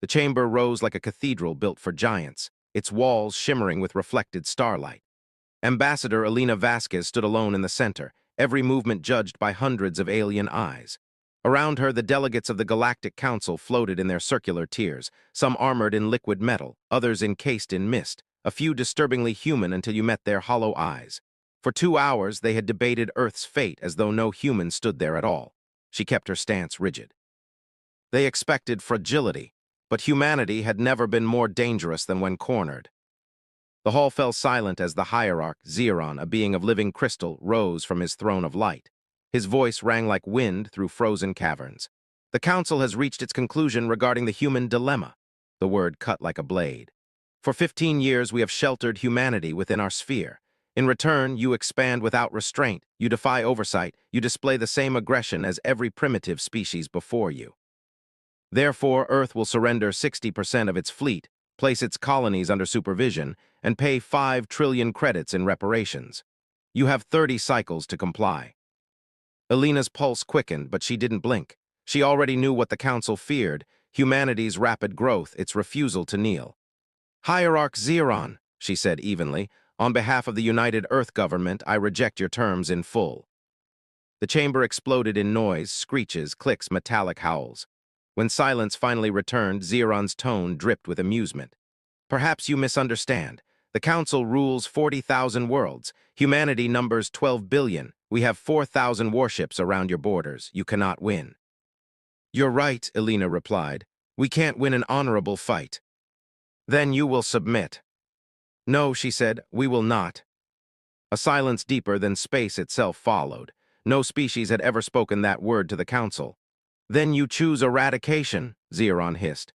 The chamber rose like a cathedral built for giants, its walls shimmering with reflected starlight. Ambassador Elena Vasquez stood alone in the center, every movement judged by hundreds of alien eyes. Around her, the delegates of the Galactic Council floated in their circular tiers, some armored in liquid metal, others encased in mist, a few disturbingly human until you met their hollow eyes. For 2 hours, they had debated Earth's fate as though no human stood there at all. She kept her stance rigid. They expected fragility, but humanity had never been more dangerous than when cornered. The hall fell silent as the hierarch, Xeron, a being of living crystal, rose from his throne of light. His voice rang like wind through frozen caverns. The council has reached its conclusion regarding the human dilemma. The word cut like a blade. For 15 years, we have sheltered humanity within our sphere. In return, you expand without restraint, you defy oversight, you display the same aggression as every primitive species before you. Therefore, Earth will surrender 60% of its fleet, place its colonies under supervision, and pay 5 trillion credits in reparations. You have 30 cycles to comply. Elena's pulse quickened, but she didn't blink. She already knew what the Council feared, humanity's rapid growth, its refusal to kneel. Hierarch Xeron, she said evenly, on behalf of the United Earth Government, I reject your terms in full. The chamber exploded in noise, screeches, clicks, metallic howls. When silence finally returned, Xeron's tone dripped with amusement. Perhaps you misunderstand. The Council rules 40,000 worlds. Humanity numbers 12 billion. We have 4,000 warships around your borders. You cannot win. You're right, Elena replied. We can't win an honorable fight. Then you will submit. No, she said, we will not. A silence deeper than space itself followed. No species had ever spoken that word to the Council. Then you choose eradication, Xeron hissed.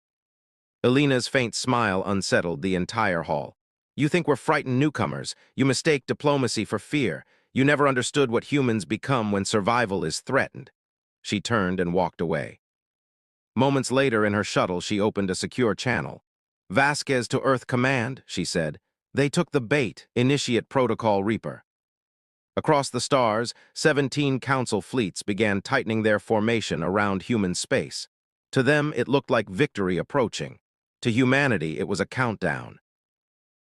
Elena's faint smile unsettled the entire hall. You think we're frightened newcomers. You mistake diplomacy for fear. You never understood what humans become when survival is threatened. She turned and walked away. Moments later in her shuttle, she opened a secure channel. Vasquez to Earth Command, she said. They took the bait, Initiate Protocol Reaper. Across the stars, 17 Council fleets began tightening their formation around human space. To them, it looked like victory approaching. To humanity, it was a countdown.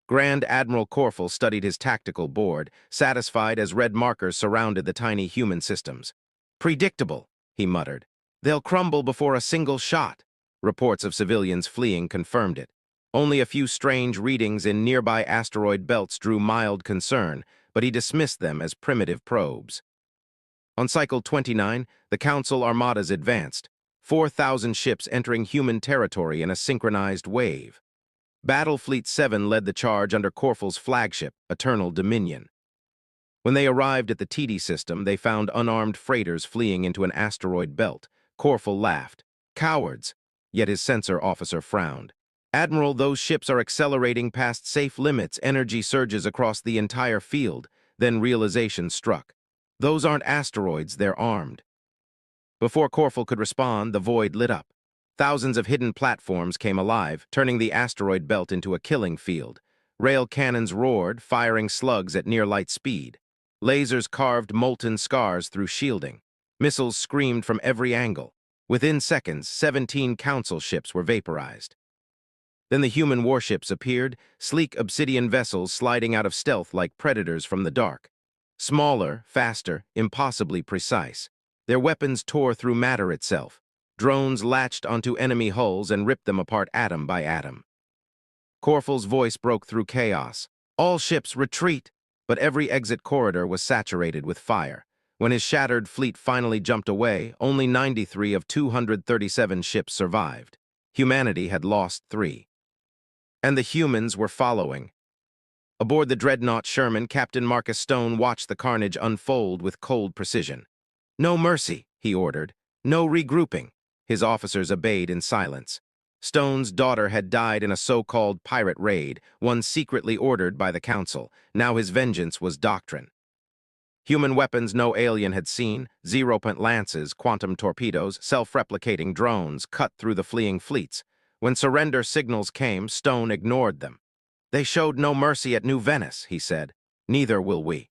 Grand Admiral Corfel studied his tactical board, satisfied as red markers surrounded the tiny human systems. Predictable, he muttered. They'll crumble before a single shot. Reports of civilians fleeing confirmed it. Only a few strange readings in nearby asteroid belts drew mild concern, but he dismissed them as primitive probes. On Cycle 29, the Council armadas advanced, 4,000 ships entering human territory in a synchronized wave. Battle Fleet 7 led the charge under Corfel's flagship, Eternal Dominion. When they arrived at the TD system, they found unarmed freighters fleeing into an asteroid belt. Corfel laughed. Cowards! Yet his sensor officer frowned. Admiral, those ships are accelerating past safe limits, energy surges across the entire field. Then realization struck. Those aren't asteroids, they're armed. Before Corfel could respond, the void lit up. Thousands of hidden platforms came alive, turning the asteroid belt into a killing field. Rail cannons roared, firing slugs at near-light speed. Lasers carved molten scars through shielding. Missiles screamed from every angle. Within seconds, 17 Council ships were vaporized. Then the human warships appeared, sleek obsidian vessels sliding out of stealth like predators from the dark. Smaller, faster, impossibly precise. Their weapons tore through matter itself. Drones latched onto enemy hulls and ripped them apart atom by atom. Corfel's voice broke through chaos. All ships retreat! But every exit corridor was saturated with fire. When his shattered fleet finally jumped away, only 93 of 237 ships survived. Humanity had lost 3. And the humans were following. Aboard the dreadnought Sherman, Captain Marcus Stone watched the carnage unfold with cold precision. No mercy, he ordered. No regrouping. His officers obeyed in silence. Stone's daughter had died in a so-called pirate raid, one secretly ordered by the Council. Now his vengeance was doctrine. Human weapons no alien had seen, zero-point lances, quantum torpedoes, self-replicating drones cut through the fleeing fleets. When surrender signals came, Stone ignored them. They showed no mercy at New Venice, he said. Neither will we.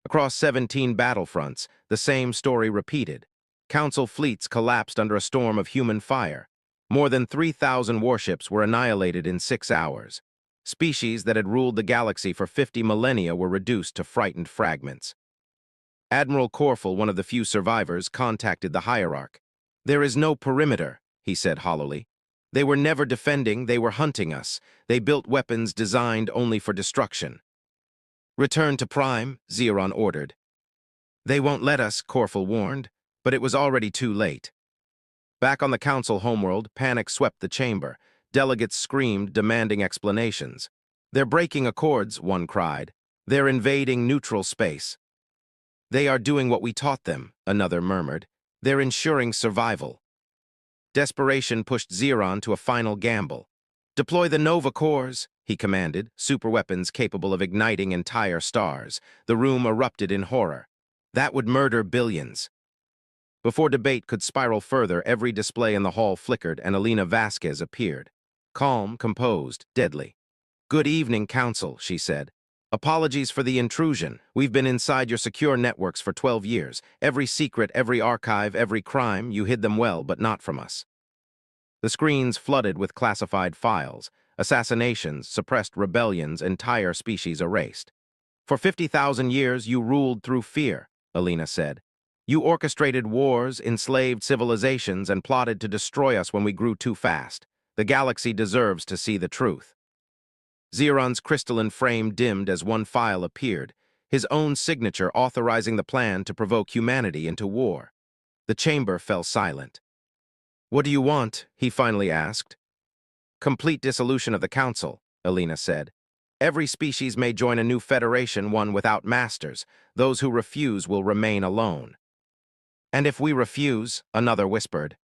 Across 17 battlefronts, the same story repeated. Council fleets collapsed under a storm of human fire. More than 3,000 warships were annihilated in 6 hours. Species that had ruled the galaxy for 50 millennia were reduced to frightened fragments. Admiral Corfel, one of the few survivors, contacted the hierarch. "There is no perimeter," he said hollowly. "They were never defending, they were hunting us. They built weapons designed only for destruction." "Return to Prime," Zeron ordered. "They won't let us," Corfel warned, but it was already too late. Back on the Council homeworld, panic swept the chamber. Delegates screamed, demanding explanations. "They're breaking accords," one cried. "They're invading neutral space." "They are doing what we taught them," another murmured. "They're ensuring survival." Desperation pushed Zeron to a final gamble. "Deploy the Nova cores," he commanded, superweapons capable of igniting entire stars. The room erupted in horror. That would murder billions. Before debate could spiral further, every display in the hall flickered and Alina Vasquez appeared. Calm, composed, deadly. "Good evening, Council," she said. "Apologies for the intrusion. We've been inside your secure networks for 12 years. Every secret, every archive, every crime, you hid them well, but not from us." The screens flooded with classified files. Assassinations, suppressed rebellions, entire species erased. "For 50,000 years, you ruled through fear," Alina said. "You orchestrated wars, enslaved civilizations, and plotted to destroy us when we grew too fast. The galaxy deserves to see the truth." Zeron's crystalline frame dimmed as one file appeared, his own signature authorizing the plan to provoke humanity into war. The chamber fell silent. "What do you want?" he finally asked. "Complete dissolution of the Council," Alina said. "Every species may join a new federation, one without masters. Those who refuse will remain alone." "And if we refuse?" another whispered.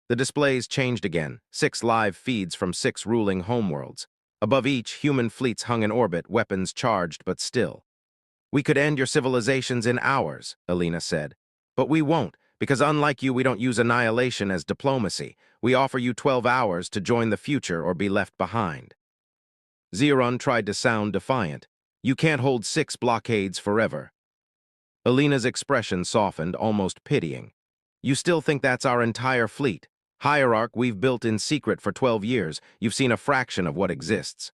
The displays changed again, 6 live feeds from 6 ruling homeworlds. Above each, human fleets hung in orbit, weapons charged but still. "We could end your civilizations in hours," Alina said. "But we won't, because unlike you, we don't use annihilation as diplomacy. We offer you 12 hours to join the future or be left behind." Zeron tried to sound defiant. "You can't hold 6 blockades forever." Alina's expression softened, almost pitying. "You still think that's our entire fleet? Hierarch we've built in secret for 12 years. You've seen a fraction of what exists."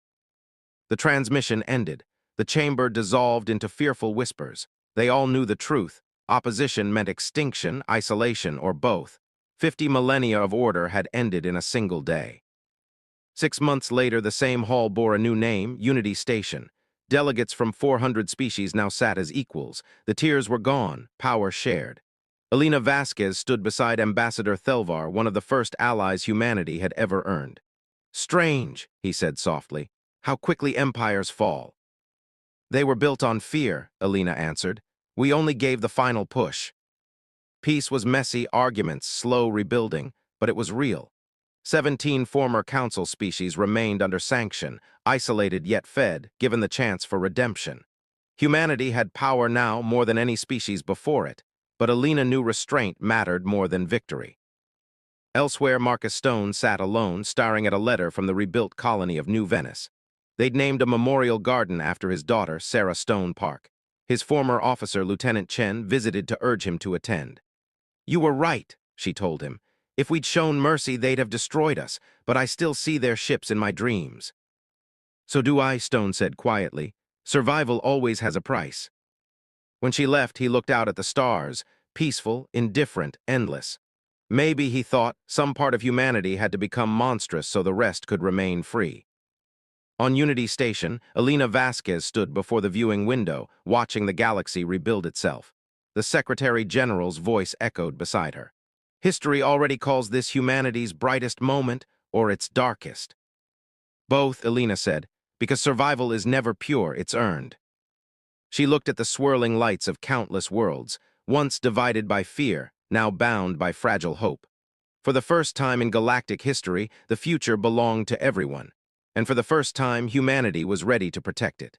The transmission ended. The chamber dissolved into fearful whispers. They all knew the truth. Opposition meant extinction, isolation, or both. 50 millennia of order had ended in a single day. 6 months later, the same hall bore a new name, Unity Station. Delegates from 400 species now sat as equals. The tiers were gone, power shared. Alina Vasquez stood beside Ambassador Thelvar, one of the first allies humanity had ever earned. "Strange," he said softly, "how quickly empires fall." "They were built on fear," Alina answered. "We only gave the final push." Peace was messy, arguments, slow rebuilding, but it was real. 17 former council species remained under sanction, isolated yet fed, given the chance for redemption. Humanity had power now more than any species before it, but Alina knew restraint mattered more than victory. Elsewhere, Marcus Stone sat alone, staring at a letter from the rebuilt colony of New Venice. They'd named a memorial garden after his daughter, Sarah Stone Park. His former officer, Lieutenant Chen, visited to urge him to attend. "You were right," she told him. "If we'd shown mercy, they'd have destroyed us, but I still see their ships in my dreams." "So do I," Stone said quietly. "Survival always has a price." When she left, he looked out at the stars, peaceful, indifferent, endless. Maybe, he thought, some part of humanity had to become monstrous so the rest could remain free. On Unity Station, Alina Vasquez stood before the viewing window, watching the galaxy rebuild itself. The Secretary General's voice echoed beside her. "History already calls this humanity's brightest moment, or its darkest." "Both," Alina said, "because survival is never pure, it's earned." She looked at the swirling lights of countless worlds, once divided by fear, now bound by fragile hope. For the first time in galactic history, the future belonged to everyone, and for the first time, humanity was ready to protect it.